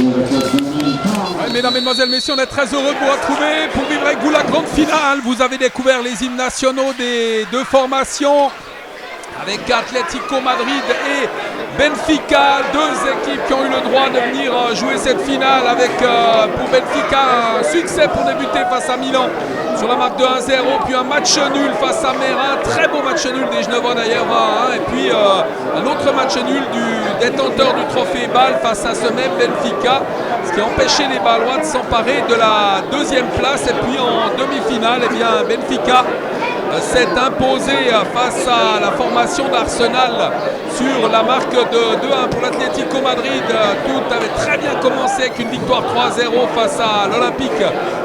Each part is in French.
Ouais, mesdames, mesdemoiselles, messieurs, on est très heureux de vous retrouver pour vivre avec vous la grande finale. Vous avez découvert les hymnes nationaux des deux formations avec Atlético Madrid et Benfica, deux équipes qui ont eu le droit de venir jouer cette finale avec pour Benfica un succès pour débuter face à Milan sur la marque de 1-0, puis un match nul face à Merin, très beau match nul des Genevois d'ailleurs, et puis un autre match nul du détenteur du trophée BAL face à ce même Benfica, ce qui a empêché les Balois de s'emparer de la deuxième place. Et puis en demi-finale, eh bien, Benfica s'est imposé face à la formation d'Arsenal sur la marque de 2-1 pour l'Atlético Madrid. Tout avait très bien commencé avec une victoire 3-0 face à l'Olympique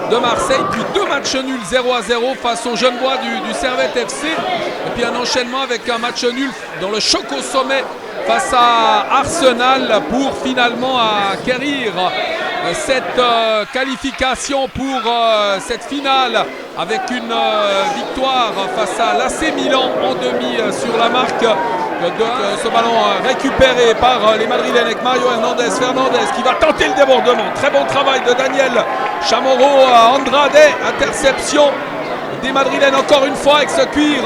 de Marseille, puis deux matchs nuls 0-0 face aux Genevois du Servette FC, et puis un enchaînement avec un match nul dans le choc au sommet face à Arsenal pour finalement acquérir cette qualification pour cette finale avec une victoire face à l'AC Milan en demi sur la marque de ce ballon récupéré par les Madrilènes avec Mario Fernandez qui va tenter le débordement. Très bon travail de Daniel Chamorro Andrade, interception des Madrilènes encore une fois avec ce cuir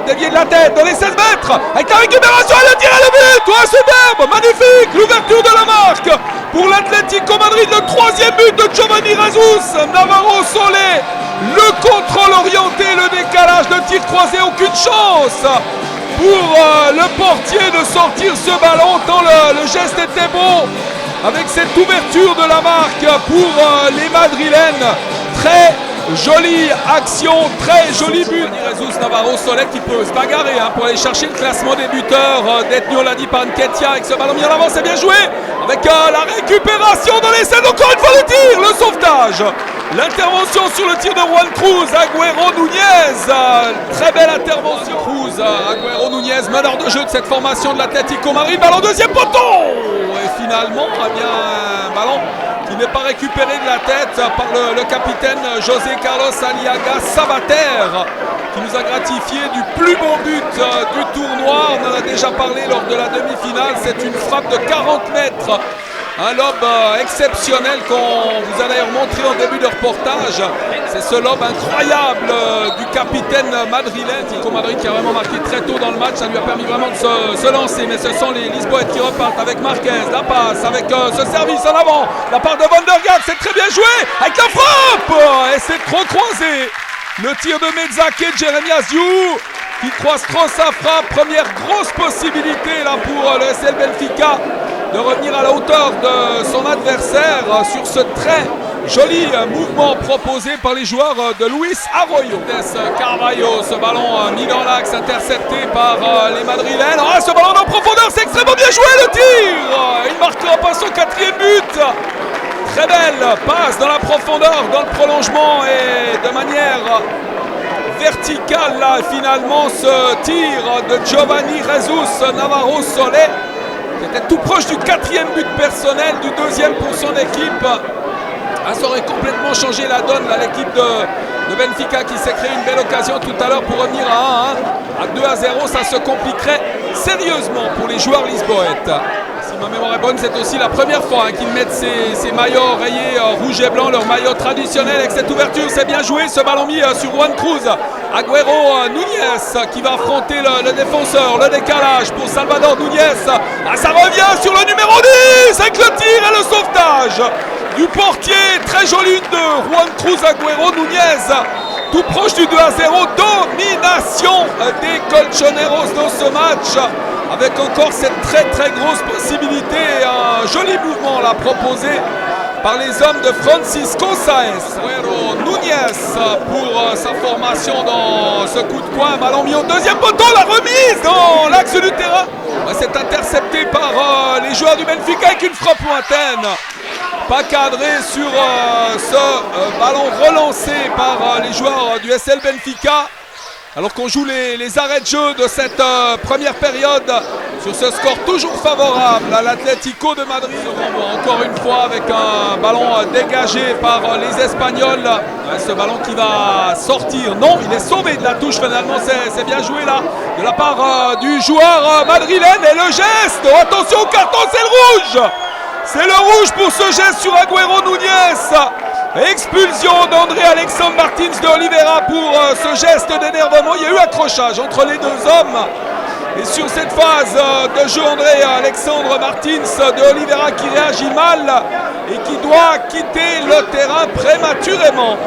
dévié de la tête dans les 16 mètres avec la récupération et le tir et le but. Ouais, superbe, magnifique, l'ouverture de la marque pour l'Atlético Madrid, le troisième but de Giovanni Jesus. Navarro Solé, le contrôle orienté, le décalage, le tir croisé, aucune chance pour le portier de sortir ce ballon tant le geste était beau avec cette ouverture de la marque pour les Madrilènes. Très jolie action, très joli but. Jesus Navarro Solé qui peut se bagarrer pour aller chercher le classement des buteurs. Détenu, on l'a dit, par Nketiah avec ce ballon mis en avant, c'est bien joué avec la récupération dans les scènes. Encore une fois le tir, le sauvetage. L'intervention sur le tir de Juan Cruz, Agüero Núñez. Très belle intervention. Cruz, Agüero Núñez, meneur de jeu de cette formation de l'Atlético Madrid. Ballon deuxième poteau. Et finalement, eh bien, un ballon qui n'est pas récupéré de la tête par le capitaine José Carlos Aliaga Sabater, qui nous a gratifié du plus beau but du tournoi. On en a déjà parlé lors de la demi-finale. C'est une frappe de 40 mètres. Un lob exceptionnel qu'on vous a d'ailleurs montré en début de reportage. C'est ce lob incroyable du capitaine madrilène. Atlético Madrid qui a vraiment marqué très tôt dans le match. Ça lui a permis vraiment de se lancer. Mais ce sont les Lisboètes qui repartent avec Marquez. La passe avec ce service en avant. La part de Van der Gaag, c'est très bien joué. Avec la frappe. Et c'est trop croisé. Le tir de Mezzake, Jeremias Diou qui croise trop sa frappe. Première grosse possibilité là pour le SL Benfica de revenir à la hauteur de son adversaire sur ce très joli mouvement proposé par les joueurs de Luis Arroyo. Carvalho, ce ballon mis dans l'axe, intercepté par les Madrilènes. Oh, ce ballon en profondeur, c'est extrêmement bien joué, le tir. Il marquera pas son quatrième but. Très belle passe dans la profondeur, dans le prolongement et de manière verticale là, finalement ce tir de Giovanni Jesus Navarro Solé. C'était tout proche du quatrième but personnel, du deuxième pour son équipe. Ça aurait complètement changé la donne à l'équipe de Benfica qui s'est créé une belle occasion tout à l'heure pour revenir à 1-1. À 2-0, ça se compliquerait sérieusement pour les joueurs lisboètes. Si ma mémoire est bonne, c'est aussi la première fois qu'ils mettent ces maillots rayés rouge et blanc, leur maillot traditionnel avec cette ouverture. C'est bien joué, ce ballon mis sur Juan Cruz. Agüero Núñez qui va affronter le défenseur, le décalage pour Salvador Núñez. Ça revient sur le numéro 10 avec le tir et le sauvetage du portier. Très joli de Juan Cruz Agüero Núñez. Tout proche du 2-0. Domination des Colchoneros dans ce match. Avec encore cette très très grosse possibilité. Un joli mouvement là proposé par les hommes de Francisco Sáenz. Agüero Núñez pour sa formation dans ce coup de coin. Ballon mis au deuxième poteau, la remise dans l'axe du terrain. C'est intercepté par les joueurs du Benfica avec une frappe lointaine. Pas cadré sur ce ballon relancé par les joueurs du SL Benfica. Alors qu'on joue les arrêts de jeu de cette première période sur ce score toujours favorable à l'Atlético de Madrid. Encore une fois avec un ballon dégagé par les Espagnols. Ce ballon qui va sortir. Non, il est sauvé de la touche finalement. C'est bien joué là de la part du joueur madrilène. Et le geste, oh, attention au carton, c'est le rouge C'est le rouge pour ce geste sur Agüero Núñez. Expulsion d'André Alexandre Martins de Oliveira pour ce geste d'énervement. Il y a eu accrochage entre les deux hommes. Et sur cette phase de jeu, André Alexandre Martins de Oliveira qui réagit mal et qui doit quitter le terrain prématurément.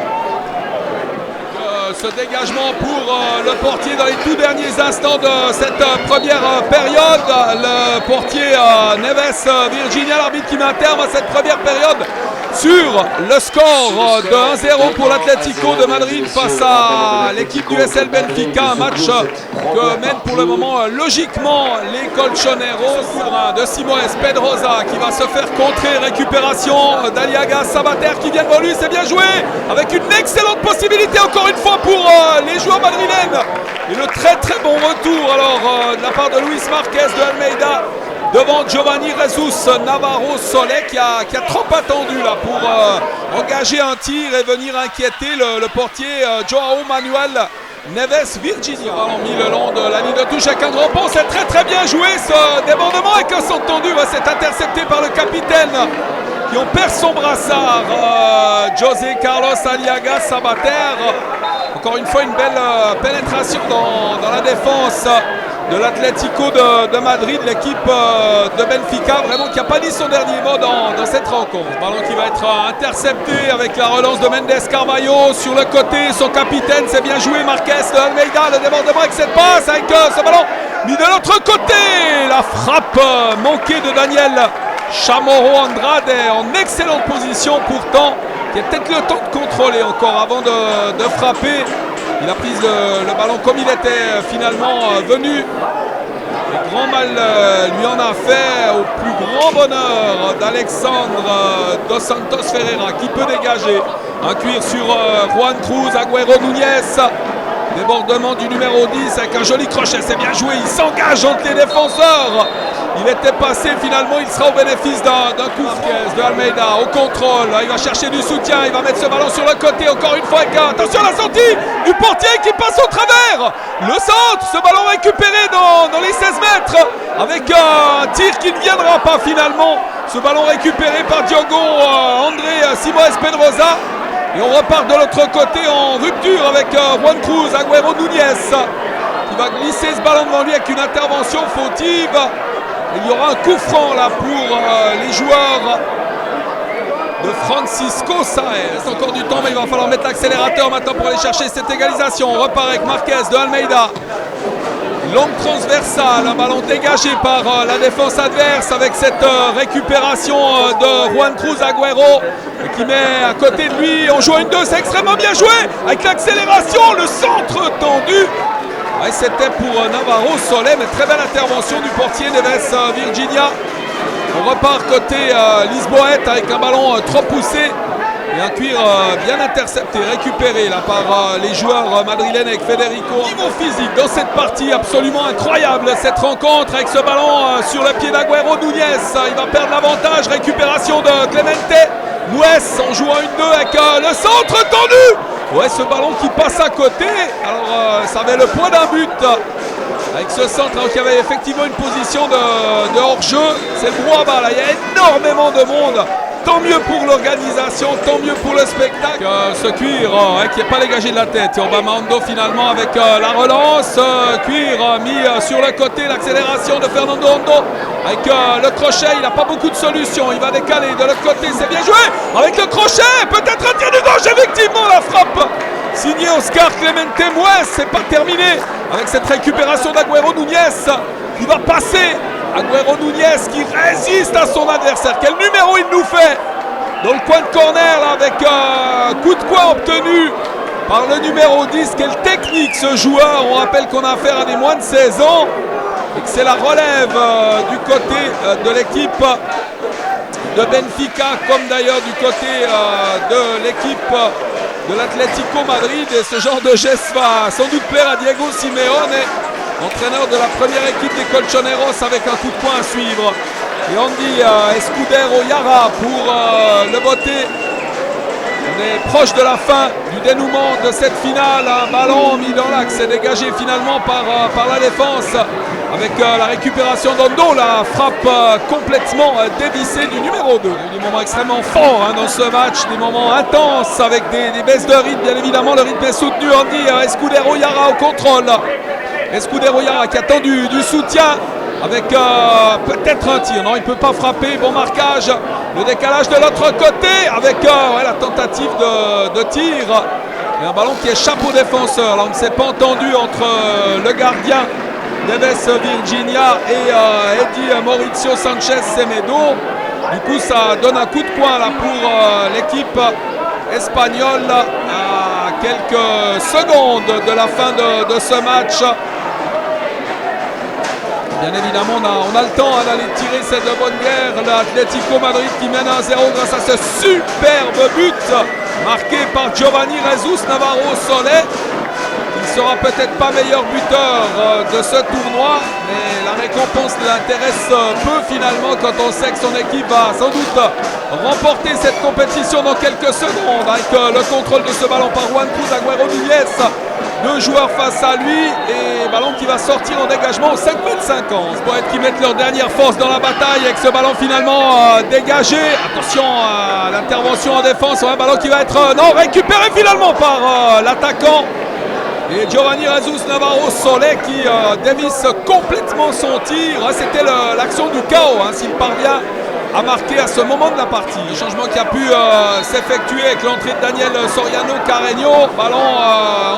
Ce dégagement pour le portier dans les tout derniers instants de cette première période. Le portier Neves Virginia, l'arbitre qui met un terme à cette première période sur le score de 1-0 pour l'Atlético de Madrid face à l'équipe du SL Benfica. Un match que mène pour le moment logiquement les Colchoneros de Simões Pedrosa qui va se faire contrer. Récupération d'Aliaga Sabater qui vient devant lui, c'est bien joué avec une excellente possibilité encore une fois pour les joueurs madrilènes. Et le très très bon retour alors de la part de Luis Marquez de Almeida devant Giovanni Jesus Navarro Soler qui a trop attendu là pour engager un tir et venir inquiéter le portier Joao Manuel Neves Virginia. Ballon mis le long de la ligne de touche avec un grand pont, c'est très très bien joué ce débordement avec un centre tendu, c'est intercepté par le capitaine qui en perd son brassard, José Carlos Aliaga Sabater. Encore une fois une belle pénétration dans la défense de l'Atlético de Madrid, l'équipe de Benfica, vraiment qui n'a pas dit son dernier mot dans cette rencontre. Ballon qui va être intercepté avec la relance de Mendes Carvalho sur le côté, son capitaine, c'est bien joué, Marquez de Almeida, le débordement avec cette passe, avec ce ballon mis de l'autre côté, la frappe manquée de Daniel Chamorro Andrade en excellente position pourtant, qui a peut-être le temps de contrôler encore avant de frapper. Il a pris le ballon comme il était finalement venu. Et grand mal lui en a fait au plus grand bonheur d'Alexandre Dos Santos Ferreira qui peut dégager. Un cuir sur Juan Cruz, Agüero Núñez. Débordement du numéro 10 avec un joli crochet, c'est bien joué, il s'engage entre les défenseurs. Il était passé, finalement il sera au bénéfice d'un coup de Almeida au contrôle. Il va chercher du soutien, il va mettre ce ballon sur le côté encore une fois. Attention à la sortie du portier qui passe au travers. Le centre, ce ballon récupéré dans les 16 mètres avec un tir qui ne viendra pas finalement. Ce ballon récupéré par Diogo André Simões Pedrosa. Et on repart de l'autre côté en rupture avec Juan Cruz, Agüero Núñez qui va glisser ce ballon devant lui avec une intervention fautive. Il y aura un coup franc là pour les joueurs de Francisco Saez. C'est encore du temps mais il va falloir mettre l'accélérateur maintenant pour aller chercher cette égalisation. On repart avec Marquez de Almeida. Longue transversale, un ballon dégagé par la défense adverse avec cette récupération de Juan Cruz Agüero qui met à côté de lui. On joue à une 2, c'est extrêmement bien joué avec l'accélération, le centre tendu. Ouais, c'était pour Navarro Soler, mais très belle intervention du portier Neves Virginia. On repart côté Lisboète avec un ballon trop poussé. Et un cuir bien intercepté, récupéré là par les joueurs madrilènes avec Federico. Niveau physique dans cette partie absolument incroyable, cette rencontre avec ce ballon sur le pied d'Agüero Núñez. Il va perdre l'avantage, récupération de Clemente Mues. On joue à une 2 avec le centre tendu. Ouais, ce ballon qui passe à côté. Alors ça avait le poids d'un but. Avec ce centre, alors qu'il y avait effectivement une position de hors-jeu. C'est le brouhaha là, il y a énormément de monde. Tant mieux pour l'organisation, tant mieux pour le spectacle. Ce cuir qui n'est pas dégagé de la tête. Et on va Mando finalement avec la relance. Cuir mis sur le côté, l'accélération de Fernando Hondo. Avec le crochet, il n'a pas beaucoup de solutions. Il va décaler de l'autre côté, c'est bien joué. Avec le crochet, peut-être un tir du gauche, effectivement la frappe. Signé Oscar Clemente Mues, c'est pas terminé. Avec cette récupération d'Agüero Núñez qui va passer. Agüero Núñez qui résiste à son adversaire. Quel numéro il nous fait dans le coin de corner là, avec un coup de poing obtenu par le numéro 10. Quelle technique ce joueur. On rappelle qu'on a affaire à des moins de 16 ans et que c'est la relève du côté de l'équipe de Benfica, comme d'ailleurs du côté de l'équipe de l'Atlético Madrid. Et ce genre de geste va sans doute plaire à Diego Simeone, entraîneur de la première équipe des Colchoneros, avec un coup de poing à suivre. Et Andy Escudero Yara pour le botter On est proche de la fin du dénouement de cette finale. Un ballon mis dans l'axe et dégagé finalement par la défense. Avec la récupération d'Ondo, la frappe complètement dévissée du numéro 2. Des moments extrêmement forts dans ce match, des moments intenses avec des baisses de rythme. Bien évidemment, le rythme est soutenu. On dit Escudero Yara au contrôle. Escudero Yara qui attend du soutien avec peut-être un tir. Non, il ne peut pas frapper. Bon marquage. Le décalage de l'autre côté avec la tentative de tir. Et un ballon qui échappe au défenseur. Là, on ne s'est pas entendu entre le gardien Neves Virginia et Eddie Mauricio Sanchez Semedo. Du coup, ça donne un coup de poing là pour l'équipe espagnole à quelques secondes de la fin de ce match. Bien évidemment, on a le temps d'aller tirer cette bonne guerre. L'Atlético Madrid qui mène 1-0 grâce à ce superbe but marqué par Giovanni Jesus Navarro Solé. Il ne sera peut-être pas meilleur buteur de ce tournoi, mais la récompense l'intéresse peu finalement quand on sait que son équipe va sans doute remporter cette compétition dans quelques secondes avec le contrôle de ce ballon par Juan Cruz Agüero Núñez. 2 joueurs face à lui et ballon qui va sortir en dégagement au 5,50 m. Poète qui mettent leur dernière force dans la bataille avec ce ballon finalement dégagé. Attention à l'intervention en défense, un ballon qui va être récupéré finalement par l'attaquant. Et Giovanni Jesus Navarro Solé qui dévisse complètement son tir. C'était l'action du chaos s'il parvient à marquer à ce moment de la partie. Le changement qui a pu s'effectuer avec l'entrée de Daniel Soriano Carreño. Ballon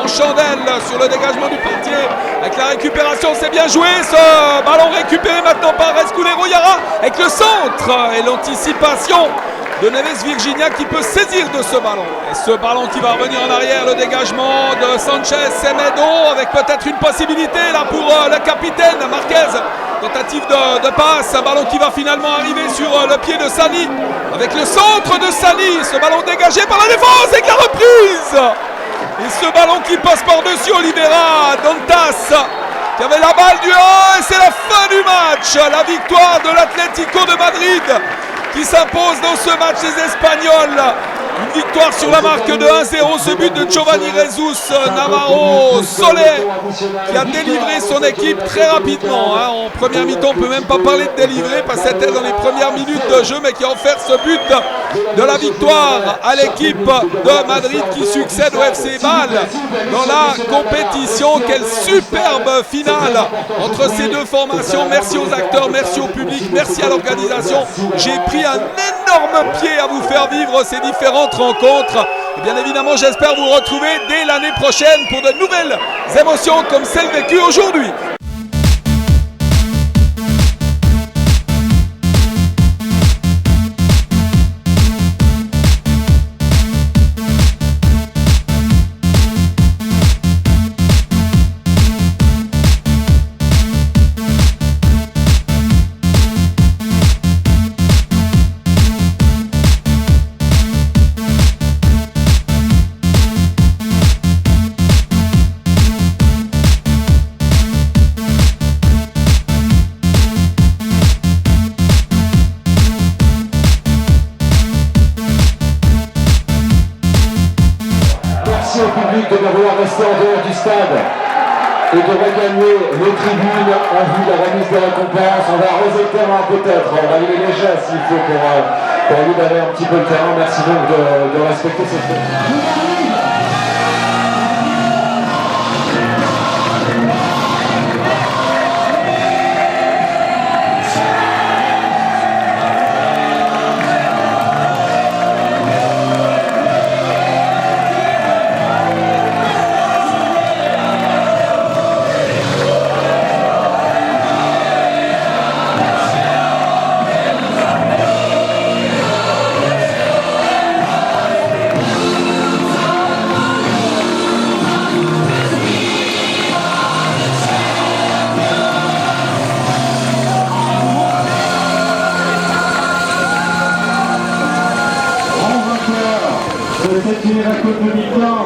en chandelle sur le dégagement du portier. Avec la récupération, c'est bien joué. Ce ballon récupéré maintenant par Escudero Yara avec le centre et l'anticipation de Neves Virginia qui peut saisir de ce ballon. Et ce ballon qui va revenir en arrière, le dégagement de Sanchez Semedo avec peut-être une possibilité là pour le capitaine Marquez. Tentative de passe, un ballon qui va finalement arriver sur le pied de Sani. Avec le centre de Sani, ce ballon dégagé par la défense avec la reprise. Et ce ballon qui passe par-dessus Oliveira Dantas qui avait la balle du 1 et c'est la fin du match. La victoire de l'Atlético de Madrid qui s'impose dans ce match des Espagnols. Une victoire sur la marque de 1-0, ce but de Giovanni Jesus Navarro Solé qui a délivré son équipe très rapidement. En première mi-temps, on ne peut même pas parler de délivrer parce que c'était dans les premières minutes de jeu, mais qui a offert ce but de la victoire à l'équipe de Madrid qui succède au FC Bâle dans la compétition. Quelle superbe finale entre ces deux formations. Merci aux acteurs, merci au public, merci à l'organisation. J'ai pris un énorme pied à vous faire vivre ces différentes rencontres. Et bien évidemment, j'espère vous retrouver dès l'année prochaine pour de nouvelles émotions comme celles vécues aujourd'hui. Au public de bien vouloir rester en dehors du stade et de regagner les tribunes en vue de la remise des récompenses. On va arroser le terrain peut-être, on va aller léger s'il faut pour libérer un petit peu le terrain. Merci donc de respecter cette fête. Cette génération de mi-temps,